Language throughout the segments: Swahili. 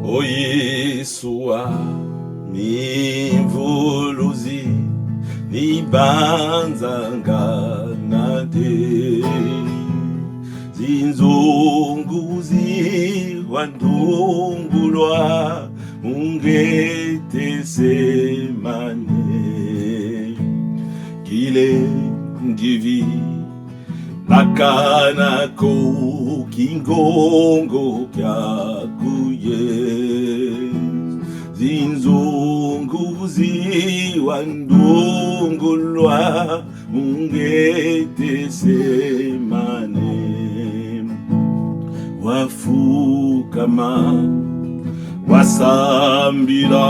O Yesua mimvuluzi nibanzanganade zinzunguzi wandungulwa ungetesemane kile ndivi nakanako kingongo kyakuye zinzunguzi wandungulwa ungetesemane wafukama wasambira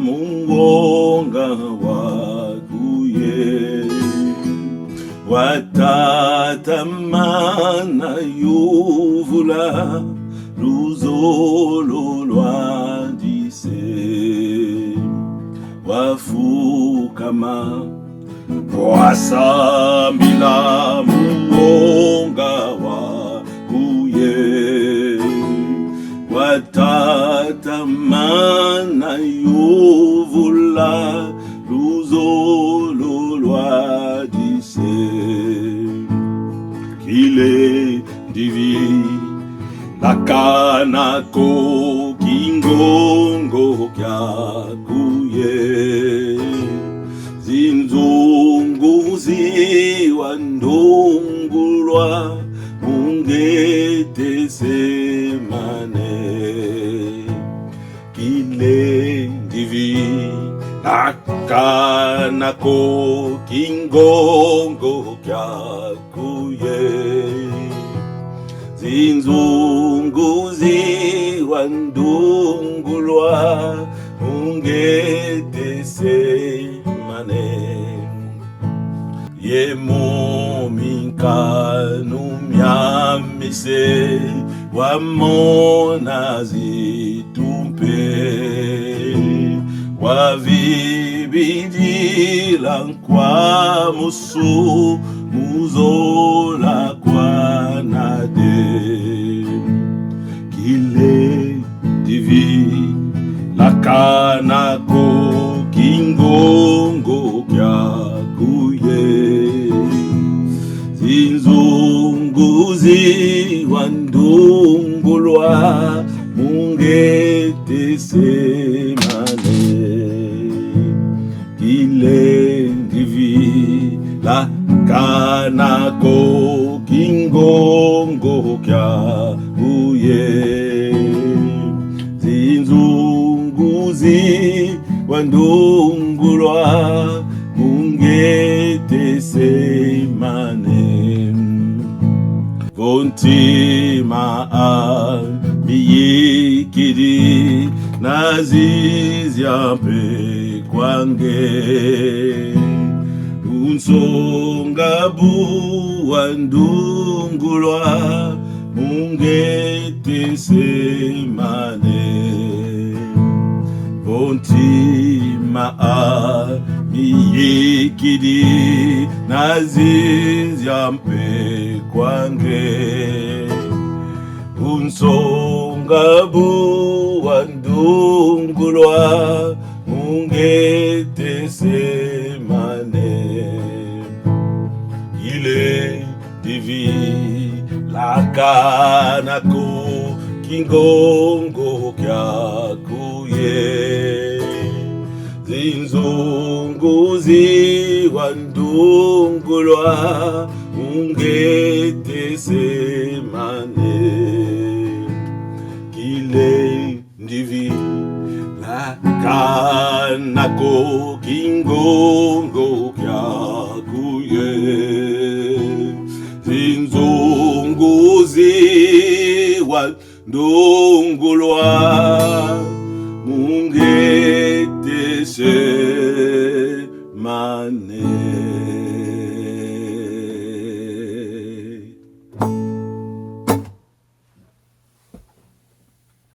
mungonga wakuye watatamana yuvula luzolo lwandise wafukama wasambila mungonga wakuye watatamana yuvula luzolo lwadise kile ndivi lakanako kingongo kyakuye zinzunguzi wandungulwa ungetesemane kile ndivi lakanako kingongo kyakuye zinzunguzi wandungulwa ungetesemane yemuminkanu myamise wamona zitumpe wavibidila nkwa musu muzola kwa nade kile divi lakanako kingongo kyakuye zinzunguzi wandungulwa mungetesemane kile ndivi lakanako kingongo kyakuye zinzunguzi wandungulwa mungetesemane vontima miyikiri nazizyampe kwange unsongabu wandungulwa mungetesemane vontima miyikiri nazizyampe kwange unsongabu wandungulwa mungetesemane ile divi lakanako kingongo kyakuye zinzunguzi wandungulwa mungetesemane kile ndivi lakanako kingongo kyakuye zinzunguzi wandungulwa